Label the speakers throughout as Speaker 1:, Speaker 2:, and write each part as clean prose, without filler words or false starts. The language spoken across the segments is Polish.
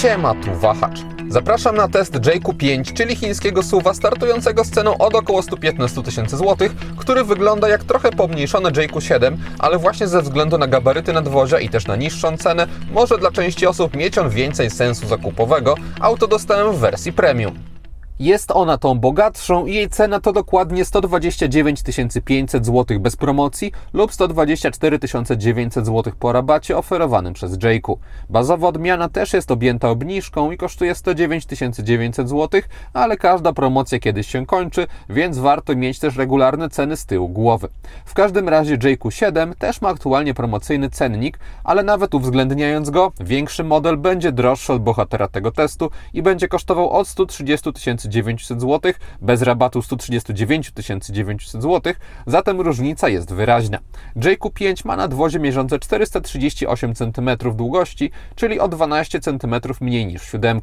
Speaker 1: Siema, tu Wahacz. Zapraszam na test Jayku-5, czyli chińskiego SUV-a startującego z ceną od około 115 000 złotych, który wygląda jak trochę pomniejszony Jayku-7, ale właśnie ze względu na gabaryty nadwozia i też na niższą cenę, może dla części osób mieć on więcej sensu zakupowego. Auto dostałem w wersji premium. Jest ona tą bogatszą i jej cena to dokładnie 129 500 zł bez promocji lub 124 900 zł po rabacie oferowanym przez Jayku. Bazowa odmiana też jest objęta obniżką i kosztuje 109 900 zł, ale każda promocja kiedyś się kończy, więc warto mieć też regularne ceny z tyłu głowy. W każdym razie Jayku-7 też ma aktualnie promocyjny cennik, ale nawet uwzględniając go, większy model będzie droższy od bohatera tego testu i będzie kosztował od 130 900 zł, bez rabatu 139 900 zł, zatem różnica jest wyraźna. Jayku-5 ma nadwozie mierzące 438 cm długości, czyli o 12 cm mniej niż 7.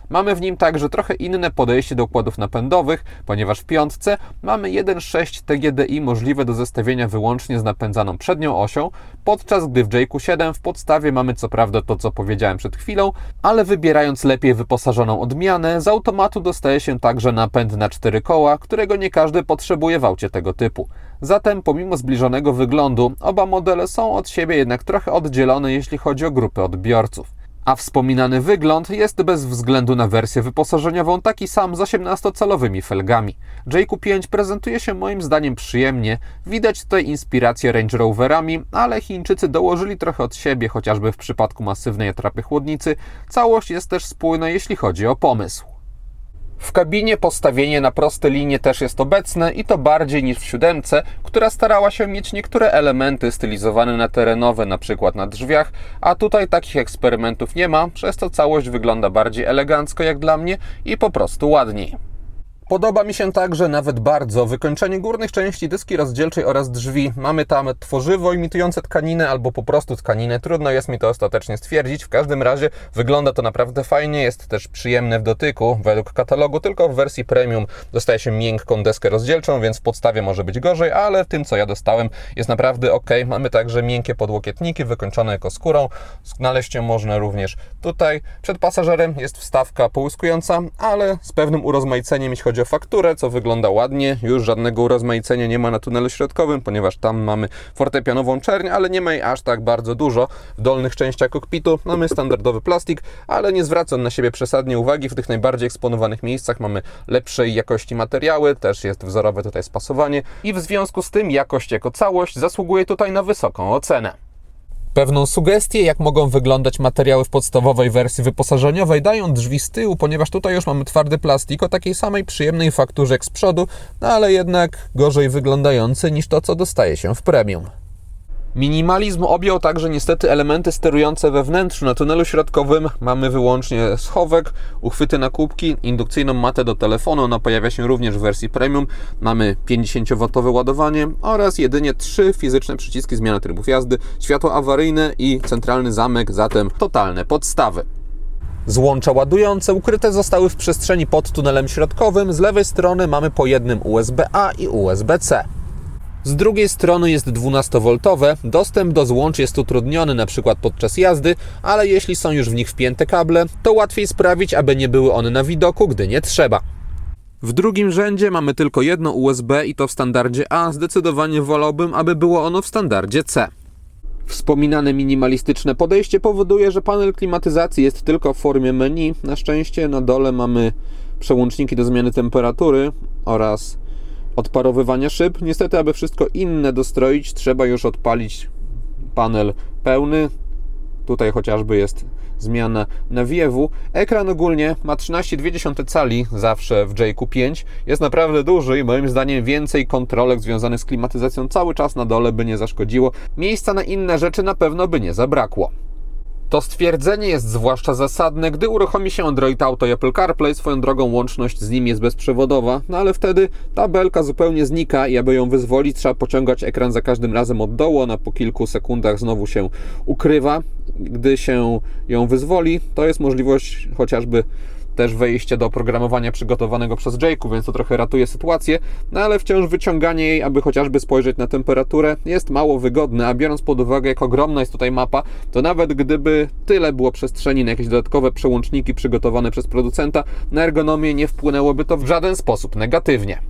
Speaker 1: Mamy w nim także trochę inne podejście do układów napędowych, ponieważ w piątce mamy 1.6 TGDI możliwe do zestawienia wyłącznie z napędzaną przednią osią, podczas gdy w Jayku-7 w podstawie mamy co prawda to, co powiedziałem przed chwilą, ale wybierając lepiej wyposażoną odmianę, z automatu dostaje się także napęd na 4 koła, którego nie każdy potrzebuje w aucie tego typu. Zatem pomimo zbliżonego wyglądu, oba modele są od siebie jednak trochę oddzielone, jeśli chodzi o grupę odbiorców. A wspominany wygląd jest bez względu na wersję wyposażeniową taki sam z 18-calowymi felgami. Jayku-5 prezentuje się moim zdaniem przyjemnie, widać tutaj inspirację Range Roverami, ale Chińczycy dołożyli trochę od siebie, chociażby w przypadku masywnej atrapy chłodnicy. Całość jest też spójna, jeśli chodzi o pomysł. W kabinie postawienie na proste linie też jest obecne i to bardziej niż w 7, która starała się mieć niektóre elementy stylizowane na terenowe, na przykład na drzwiach, a tutaj takich eksperymentów nie ma, przez to całość wygląda bardziej elegancko jak dla mnie i po prostu ładniej. Podoba mi się także nawet bardzo wykończenie górnych części dyski rozdzielczej oraz drzwi. Mamy tam tworzywo imitujące tkaninę albo po prostu tkaninę. Trudno jest mi to ostatecznie stwierdzić. W każdym razie wygląda to naprawdę fajnie. Jest też przyjemne w dotyku. Według katalogu tylko w wersji premium dostaje się miękką deskę rozdzielczą, więc w podstawie może być gorzej, ale w tym, co ja dostałem, jest naprawdę ok. Mamy także miękkie podłokietniki wykończone ekoskórą. Znaleźć ją można również tutaj. Przed pasażerem jest wstawka połyskująca, ale z pewnym urozmaiceniem, jeśli chodzi o fakturę, co wygląda ładnie. Już żadnego urozmaicenia nie ma na tunelu środkowym, ponieważ tam mamy fortepianową czerń, ale nie ma jej aż tak bardzo dużo. W dolnych częściach kokpitu mamy standardowy plastik, ale nie zwraca on na siebie przesadnie uwagi. W tych najbardziej eksponowanych miejscach mamy lepszej jakości materiały, też jest wzorowe tutaj spasowanie i w związku z tym jakość jako całość zasługuje tutaj na wysoką ocenę. Pewną sugestię, jak mogą wyglądać materiały w podstawowej wersji wyposażeniowej, dają drzwi z tyłu, ponieważ tutaj już mamy twardy plastik o takiej samej przyjemnej fakturze jak z przodu, ale jednak gorzej wyglądający niż to, co dostaje się w premium. Minimalizm objął także niestety elementy sterujące we wnętrzu. Na tunelu środkowym mamy wyłącznie schowek, uchwyty na kubki, indukcyjną matę do telefonu, ona pojawia się również w wersji premium. Mamy 50W ładowanie oraz jedynie 3 fizyczne przyciski zmiany trybów jazdy, światło awaryjne i centralny zamek, zatem totalne podstawy. Złącza ładujące ukryte zostały w przestrzeni pod tunelem środkowym. Z lewej strony mamy po jednym USB-A i USB-C. Z drugiej strony jest 12V, dostęp do złącz jest utrudniony np. podczas jazdy, ale jeśli są już w nich wpięte kable, to łatwiej sprawić, aby nie były one na widoku, gdy nie trzeba. W drugim rzędzie mamy tylko jedno USB i to w standardzie A, zdecydowanie wolałbym, aby było ono w standardzie C. Wspominane minimalistyczne podejście powoduje, że panel klimatyzacji jest tylko w formie menu. Na szczęście na dole mamy przełączniki do zmiany temperatury oraz odparowywania szyb. Niestety, aby wszystko inne dostroić, trzeba już odpalić panel pełny. Tutaj chociażby jest zmiana nawiewu. Ekran ogólnie ma 13,2 cali zawsze w Jayku-5. Jest naprawdę duży i moim zdaniem więcej kontrolek związanych z klimatyzacją cały czas na dole by nie zaszkodziło. Miejsca na inne rzeczy na pewno by nie zabrakło. To stwierdzenie jest zwłaszcza zasadne, gdy uruchomi się Android Auto i Apple CarPlay. Swoją drogą łączność z nim jest bezprzewodowa, no ale wtedy ta belka zupełnie znika i aby ją wyzwolić, trzeba pociągać ekran za każdym razem od dołu. Ona po kilku sekundach znowu się ukrywa. Gdy się ją wyzwoli, to jest możliwość chociażby też wejście do oprogramowania przygotowanego przez Jayku, więc to trochę ratuje sytuację, no ale wciąż wyciąganie jej, aby chociażby spojrzeć na temperaturę, jest mało wygodne, a biorąc pod uwagę, jak ogromna jest tutaj mapa, to nawet gdyby tyle było przestrzeni na jakieś dodatkowe przełączniki przygotowane przez producenta, na ergonomię nie wpłynęłoby to w żaden sposób negatywnie.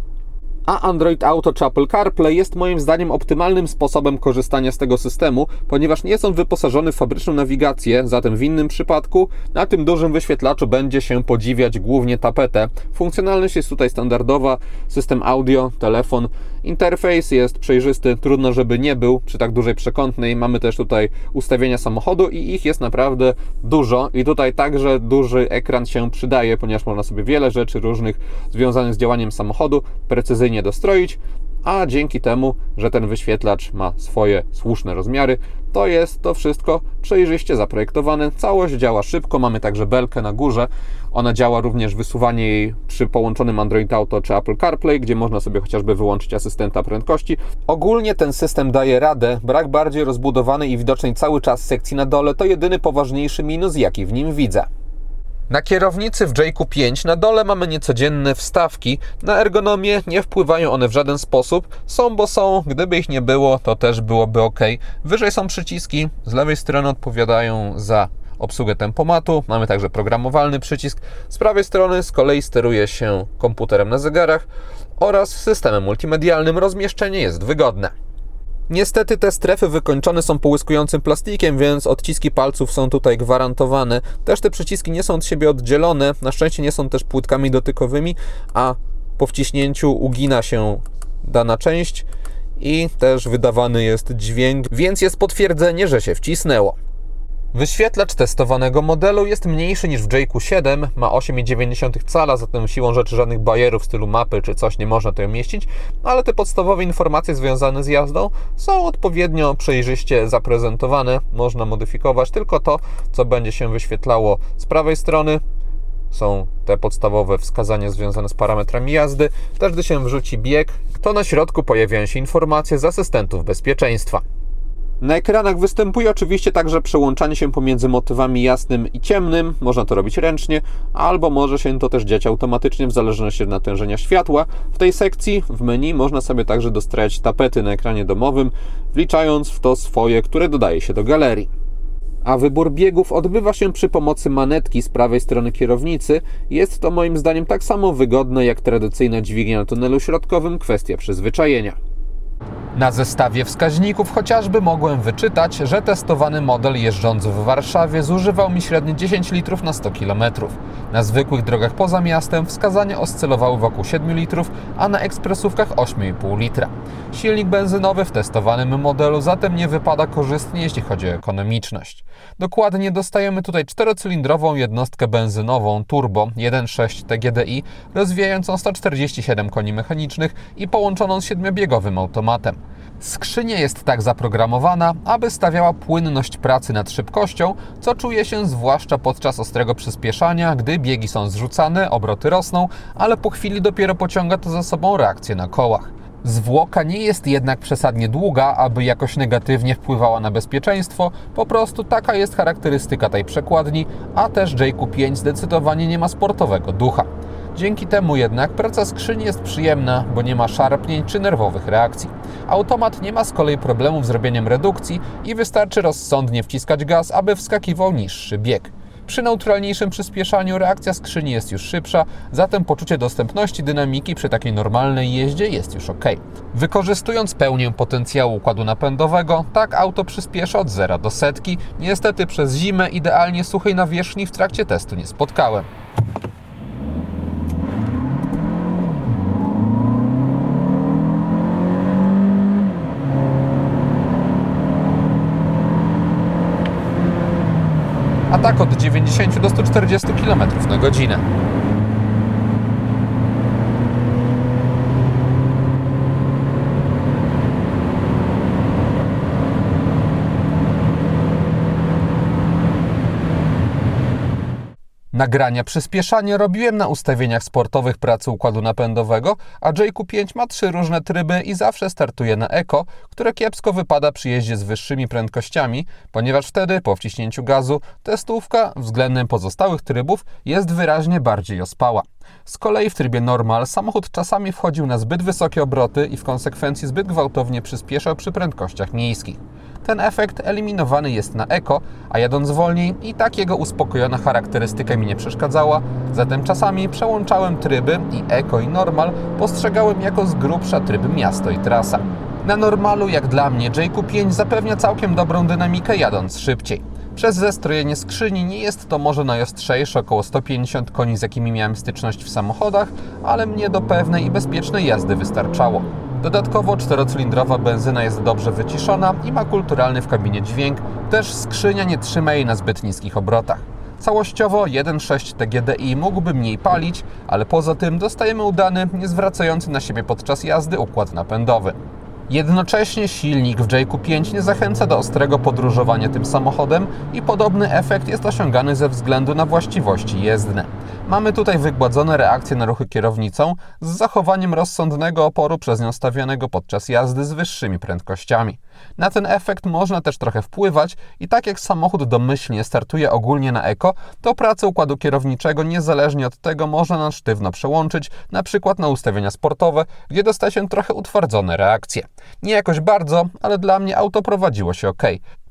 Speaker 1: A Android Auto czy Apple CarPlay jest moim zdaniem optymalnym sposobem korzystania z tego systemu, ponieważ nie są wyposażone w fabryczną nawigację, zatem w innym przypadku na tym dużym wyświetlaczu będzie się podziwiać głównie tapetę. Funkcjonalność jest tutaj standardowa, system audio, telefon, interfejs jest przejrzysty, trudno żeby nie był przy tak dużej przekątnej. Mamy też tutaj ustawienia samochodu i ich jest naprawdę dużo i tutaj także duży ekran się przydaje, ponieważ można sobie wiele rzeczy różnych związanych z działaniem samochodu precyzyjnie dostroić, a dzięki temu, że ten wyświetlacz ma swoje słuszne rozmiary, to jest to wszystko przejrzyście zaprojektowane. Całość działa szybko, mamy także belkę na górze. Ona działa również wysuwanie jej przy połączonym Android Auto czy Apple CarPlay, gdzie można sobie chociażby wyłączyć asystenta prędkości. Ogólnie ten system daje radę. Brak bardziej rozbudowanej i widocznej cały czas sekcji na dole to jedyny poważniejszy minus, jaki w nim widzę. Na kierownicy w Jayku 5 na dole mamy niecodzienne wstawki. Na ergonomię nie wpływają one w żaden sposób. Są, bo są. Gdyby ich nie było, to też byłoby ok. Wyżej są przyciski. Z lewej strony odpowiadają za obsługę tempomatu. Mamy także programowalny przycisk. Z prawej strony z kolei steruje się komputerem na zegarach oraz systemem multimedialnym. Rozmieszczenie jest wygodne. Niestety te strefy wykończone są połyskującym plastikiem, więc odciski palców są tutaj gwarantowane. Też te przyciski nie są od siebie oddzielone, na szczęście nie są też płytkami dotykowymi, a po wciśnięciu ugina się dana część i też wydawany jest dźwięk, więc jest potwierdzenie, że się wcisnęło. Wyświetlacz testowanego modelu jest mniejszy niż w Jayku 7, ma 8,9 cala, zatem siłą rzeczy żadnych bajerów w stylu mapy czy coś nie można tutaj umieścić, ale te podstawowe informacje związane z jazdą są odpowiednio przejrzyście zaprezentowane, można modyfikować tylko to, co będzie się wyświetlało z prawej strony. Są te podstawowe wskazania związane z parametrami jazdy, też gdy się wrzuci bieg, to na środku pojawiają się informacje z asystentów bezpieczeństwa. Na ekranach występuje oczywiście także przełączanie się pomiędzy motywami jasnym i ciemnym. Można to robić ręcznie, albo może się to też dziać automatycznie w zależności od natężenia światła. W tej sekcji w menu można sobie także dostrajać tapety na ekranie domowym, wliczając w to swoje, które dodaje się do galerii. A wybór biegów odbywa się przy pomocy manetki z prawej strony kierownicy. Jest to moim zdaniem tak samo wygodne jak tradycyjna dźwignia na tunelu środkowym, kwestia przyzwyczajenia. Na zestawie wskaźników chociażby mogłem wyczytać, że testowany model jeżdżąc w Warszawie zużywał mi średnio 10 litrów na 100 km. Na zwykłych drogach poza miastem wskazania oscylowały wokół 7 litrów, a na ekspresówkach 8,5 litra. Silnik benzynowy w testowanym modelu zatem nie wypada korzystnie, jeśli chodzi o ekonomiczność. Dokładnie dostajemy tutaj 4-cylindrową jednostkę benzynową turbo 1.6 TGDI rozwijającą 147 koni mechanicznych i połączoną z 7-biegowym automatem. Skrzynia jest tak zaprogramowana, aby stawiała płynność pracy nad szybkością, co czuje się zwłaszcza podczas ostrego przyspieszania, gdy biegi są zrzucane, obroty rosną, ale po chwili dopiero pociąga to za sobą reakcję na kołach. Zwłoka nie jest jednak przesadnie długa, aby jakoś negatywnie wpływała na bezpieczeństwo, po prostu taka jest charakterystyka tej przekładni, a też Jayku 5 zdecydowanie nie ma sportowego ducha. Dzięki temu jednak praca skrzyni jest przyjemna, bo nie ma szarpnięć czy nerwowych reakcji. Automat nie ma z kolei problemów z robieniem redukcji i wystarczy rozsądnie wciskać gaz, aby wskakiwał niższy bieg. Przy neutralniejszym przyspieszaniu reakcja skrzyni jest już szybsza, zatem poczucie dostępności dynamiki przy takiej normalnej jeździe jest już ok. Wykorzystując pełnię potencjału układu napędowego, tak auto przyspiesza od 0 do setki. Niestety przez zimę idealnie suchej nawierzchni w trakcie testu nie spotkałem. A tak od 90 do 140 km na godzinę. Nagrania przyspieszanie robiłem na ustawieniach sportowych pracy układu napędowego, a JQ5 ma 3 różne tryby i zawsze startuje na Eco, które kiepsko wypada przy jeździe z wyższymi prędkościami, ponieważ wtedy po wciśnięciu gazu testówka względem pozostałych trybów jest wyraźnie bardziej ospała. Z kolei w trybie normal samochód czasami wchodził na zbyt wysokie obroty i w konsekwencji zbyt gwałtownie przyspieszał przy prędkościach miejskich. Ten efekt eliminowany jest na Eco, a jadąc wolniej i tak jego uspokojona charakterystyka mi nie przeszkadzała, zatem czasami przełączałem tryby i Eco i Normal postrzegałem jako z grubsza tryb miasto i trasa. Na Normalu, jak dla mnie, JQ5 zapewnia całkiem dobrą dynamikę jadąc szybciej. Przez zestrojenie skrzyni nie jest to może najostrzejsze, około 150 koni, z jakimi miałem styczność w samochodach, ale mnie do pewnej i bezpiecznej jazdy wystarczało. Dodatkowo 4-cylindrowa benzyna jest dobrze wyciszona i ma kulturalny w kabinie dźwięk, też skrzynia nie trzyma jej na zbyt niskich obrotach. Całościowo 1.6 TGDI mógłby mniej palić, ale poza tym dostajemy udany, nie zwracający na siebie podczas jazdy układ napędowy. Jednocześnie silnik w JQ5 nie zachęca do ostrego podróżowania tym samochodem i podobny efekt jest osiągany ze względu na właściwości jezdne. Mamy tutaj wygładzone reakcje na ruchy kierownicą z zachowaniem rozsądnego oporu przez nią stawianego podczas jazdy z wyższymi prędkościami. Na ten efekt można też trochę wpływać i tak jak samochód domyślnie startuje ogólnie na Eco, to pracę układu kierowniczego niezależnie od tego można na sztywno przełączyć, na przykład na ustawienia sportowe, gdzie dostaje się trochę utwardzone reakcje. Nie jakoś bardzo, ale dla mnie auto prowadziło się ok.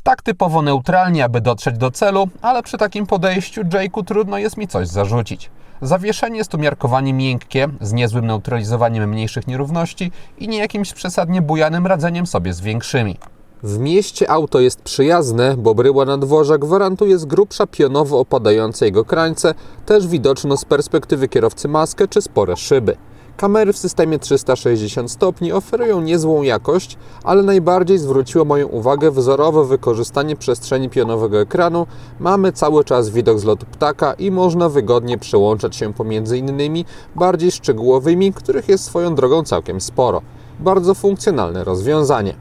Speaker 1: Tak typowo neutralnie, aby dotrzeć do celu, ale przy takim podejściu Jayku trudno jest mi coś zarzucić. Zawieszenie jest umiarkowanie miękkie, z niezłym neutralizowaniem mniejszych nierówności i nie jakimś przesadnie bujanym radzeniem sobie z większymi. W mieście auto jest przyjazne, bo bryła nadwozia gwarantuje z grubsza pionowo opadające jego krańce, też widoczno z perspektywy kierowcy maskę czy spore szyby. Kamery w systemie 360 stopni oferują niezłą jakość, ale najbardziej zwróciło moją uwagę wzorowe wykorzystanie przestrzeni pionowego ekranu. Mamy cały czas widok z lotu ptaka i można wygodnie przełączać się pomiędzy innymi bardziej szczegółowymi, których jest swoją drogą całkiem sporo. Bardzo funkcjonalne rozwiązanie.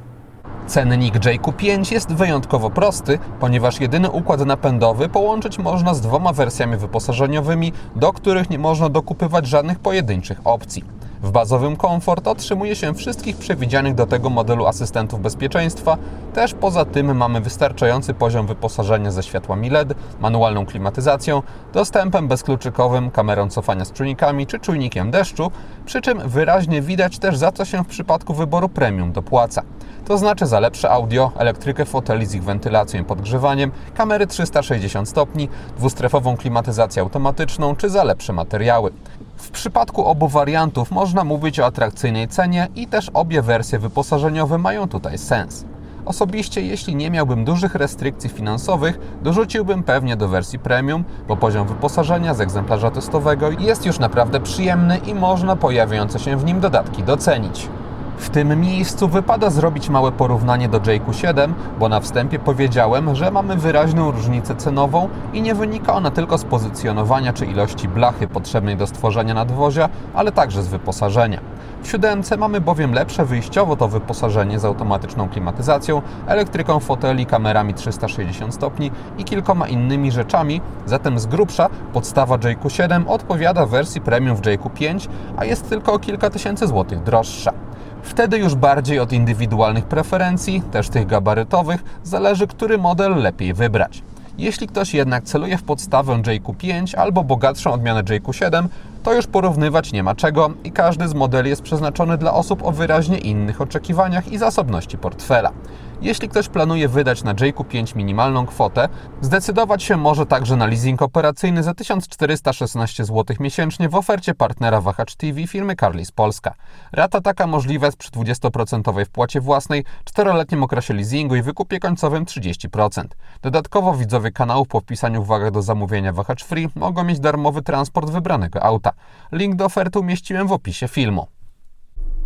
Speaker 1: Cennik JQ5 jest wyjątkowo prosty, ponieważ jedyny układ napędowy połączyć można z 2 wersjami wyposażeniowymi, do których nie można dokupywać żadnych pojedynczych opcji. W bazowym komfort otrzymuje się wszystkich przewidzianych do tego modelu asystentów bezpieczeństwa, też poza tym mamy wystarczający poziom wyposażenia ze światłami LED, manualną klimatyzacją, dostępem bezkluczykowym, kamerą cofania z czujnikami czy czujnikiem deszczu, przy czym wyraźnie widać też za co się w przypadku wyboru premium dopłaca. To znaczy za lepsze audio, elektrykę foteli z ich wentylacją i podgrzewaniem, kamery 360 stopni, dwustrefową klimatyzację automatyczną czy za lepsze materiały. W przypadku obu wariantów można mówić o atrakcyjnej cenie i też obie wersje wyposażeniowe mają tutaj sens. Osobiście, jeśli nie miałbym dużych restrykcji finansowych, dorzuciłbym pewnie do wersji premium, bo poziom wyposażenia z egzemplarza testowego jest już naprawdę przyjemny i można pojawiające się w nim dodatki docenić. W tym miejscu wypada zrobić małe porównanie do JQ7, bo na wstępie powiedziałem, że mamy wyraźną różnicę cenową i nie wynika ona tylko z pozycjonowania czy ilości blachy potrzebnej do stworzenia nadwozia, ale także z wyposażenia. W 7 mamy bowiem lepsze wyjściowo to wyposażenie z automatyczną klimatyzacją, elektryką foteli, kamerami 360 stopni i kilkoma innymi rzeczami, zatem z grubsza podstawa JQ7 odpowiada wersji premium w JQ5, a jest tylko o kilka tysięcy złotych droższa. Wtedy już bardziej od indywidualnych preferencji, też tych gabarytowych, zależy, który model lepiej wybrać. Jeśli ktoś jednak celuje w podstawę JQ5 albo bogatszą odmianę JQ7, to już porównywać nie ma czego i każdy z modeli jest przeznaczony dla osób o wyraźnie innych oczekiwaniach i zasobności portfela. Jeśli ktoś planuje wydać na JQ5 minimalną kwotę, zdecydować się może także na leasing operacyjny za 1416 zł miesięcznie w ofercie partnera Wahacz TV firmy Carlis Polska. Rata taka możliwa jest przy 20% wpłacie własnej, 4-letnim okresie leasingu i wykupie końcowym 30%. Dodatkowo widzowie kanału po wpisaniu w uwagę do zamówienia Wahacz Free mogą mieć darmowy transport wybranego auta. Link do oferty umieściłem w opisie filmu.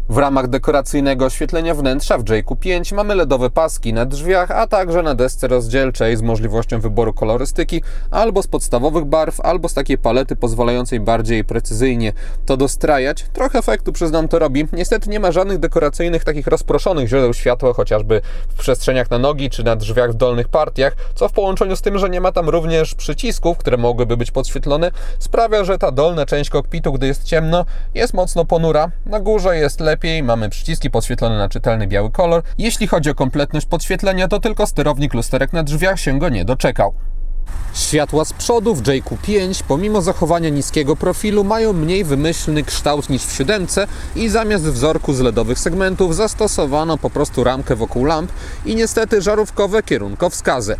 Speaker 1: W ramach dekoracyjnego oświetlenia wnętrza w Jake'u 5 mamy LEDowe paski na drzwiach, a także na desce rozdzielczej z możliwością wyboru kolorystyki albo z podstawowych barw, albo z takiej palety pozwalającej bardziej precyzyjnie to dostrajać. Trochę efektu, przyznam, to robi. Niestety nie ma żadnych dekoracyjnych, takich rozproszonych źródeł światła, chociażby w przestrzeniach na nogi czy na drzwiach w dolnych partiach, co w połączeniu z tym, że nie ma tam również przycisków, które mogłyby być podświetlone, sprawia, że ta dolna część kokpitu, gdy jest ciemno, jest mocno ponura. Na górze jest lepiej, mamy przyciski podświetlone na czytelny biały kolor. Jeśli chodzi o kompletność podświetlenia, to tylko sterownik lusterek na drzwiach się go nie doczekał. Światła z przodu w Jake'u 5, pomimo zachowania niskiego profilu, mają mniej wymyślny kształt niż w 7 i zamiast wzorku z LEDowych segmentów zastosowano po prostu ramkę wokół lamp i niestety żarówkowe kierunkowskazy.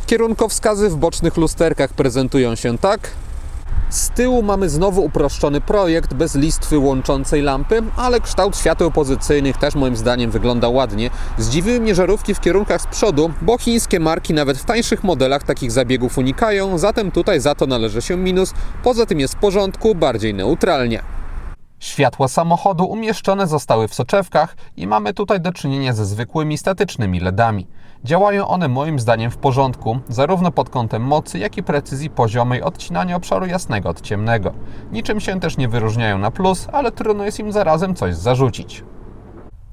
Speaker 1: Kierunkowskazy w bocznych lusterkach prezentują się tak. Z tyłu mamy znowu uproszczony projekt bez listwy łączącej lampy, ale kształt świateł pozycyjnych też moim zdaniem wygląda ładnie. Zdziwiły mnie żarówki w kierunkach z przodu, bo chińskie marki nawet w tańszych modelach takich zabiegów unikają, zatem tutaj za to należy się minus. Poza tym jest w porządku, bardziej neutralnie. Światła samochodu umieszczone zostały w soczewkach i mamy tutaj do czynienia ze zwykłymi statycznymi LEDami. Działają one moim zdaniem w porządku, zarówno pod kątem mocy, jak i precyzji poziomej odcinania obszaru jasnego od ciemnego. Niczym się też nie wyróżniają na plus, ale trudno jest im zarazem coś zarzucić.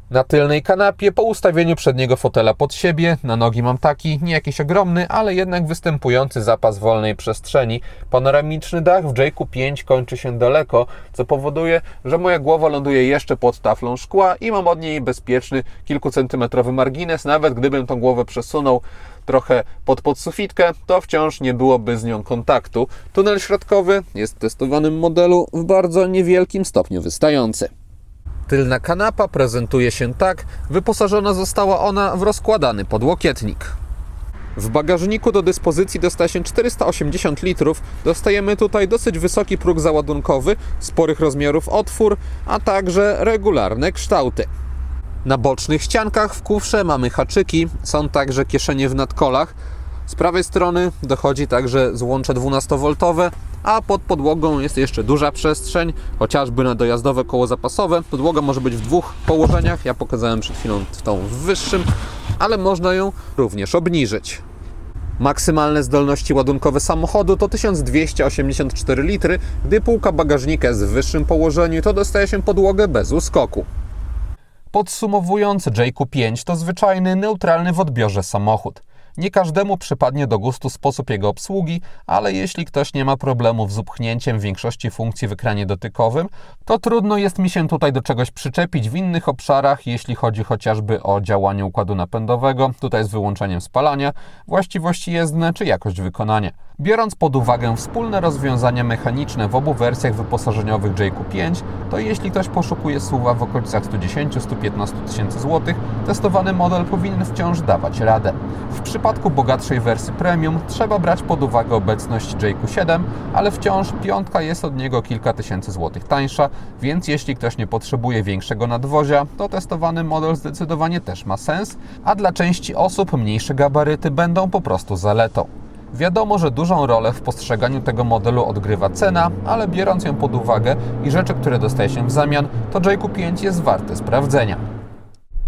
Speaker 1: Na tylnej kanapie, po ustawieniu przedniego fotela pod siebie, na nogi mam taki, nie jakiś ogromny, ale jednak występujący zapas wolnej przestrzeni. Panoramiczny dach w Jake'u 5 kończy się daleko, co powoduje, że moja głowa ląduje jeszcze pod taflą szkła i mam od niej bezpieczny kilkucentymetrowy margines. Nawet gdybym tą głowę przesunął trochę pod sufitkę, to wciąż nie byłoby z nią kontaktu. Tunel środkowy jest w testowanym modelu w bardzo niewielkim stopniu wystający. Tylna kanapa prezentuje się tak, wyposażona została ona w rozkładany podłokietnik. W bagażniku do dyspozycji dostaje się 480 litrów, dostajemy tutaj dosyć wysoki próg załadunkowy, sporych rozmiarów otwór, a także regularne kształty. Na bocznych ściankach w kufrze mamy haczyki, są także kieszenie w nadkolach. Z prawej strony dochodzi także złącze 12V, a pod podłogą jest jeszcze duża przestrzeń, chociażby na dojazdowe koło zapasowe. Podłoga może być w dwóch położeniach, ja pokazałem przed chwilą tą w wyższym, ale można ją również obniżyć. Maksymalne zdolności ładunkowe samochodu to 1284 litry, gdy półka bagażnika jest w wyższym położeniu, to dostaje się podłogę bez uskoku. Podsumowując, Jake'u 5 to zwyczajny, neutralny w odbiorze samochód. Nie każdemu przypadnie do gustu sposób jego obsługi, ale jeśli ktoś nie ma problemów z upchnięciem większości funkcji w ekranie dotykowym, to trudno jest mi się tutaj do czegoś przyczepić w innych obszarach, jeśli chodzi chociażby o działanie układu napędowego, tutaj z wyłączeniem spalania, właściwości jezdne czy jakość wykonania. Biorąc pod uwagę wspólne rozwiązania mechaniczne w obu wersjach wyposażeniowych Jake'u 5, to jeśli ktoś poszukuje SUV-a w okolicach 110-115 tysięcy złotych, testowany model powinien wciąż dawać radę. W przypadku bogatszej wersji premium trzeba brać pod uwagę obecność Jake'u 7, ale wciąż piątka jest od niego kilka tysięcy złotych tańsza, więc jeśli ktoś nie potrzebuje większego nadwozia, to testowany model zdecydowanie też ma sens, a dla części osób mniejsze gabaryty będą po prostu zaletą. Wiadomo, że dużą rolę w postrzeganiu tego modelu odgrywa cena, ale biorąc ją pod uwagę i rzeczy, które dostaje się w zamian, to Jake'u 5 jest warte sprawdzenia.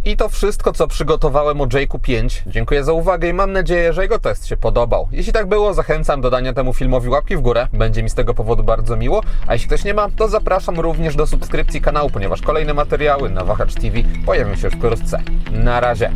Speaker 1: I to wszystko, co przygotowałem o Jake'u 5. Dziękuję za uwagę i mam nadzieję, że jego test się podobał. Jeśli tak było, zachęcam do dania temu filmowi łapki w górę. Będzie mi z tego powodu bardzo miło. A jeśli ktoś nie ma, to zapraszam również do subskrypcji kanału, ponieważ kolejne materiały na Wahacz TV pojawią się już wkrótce. Na razie!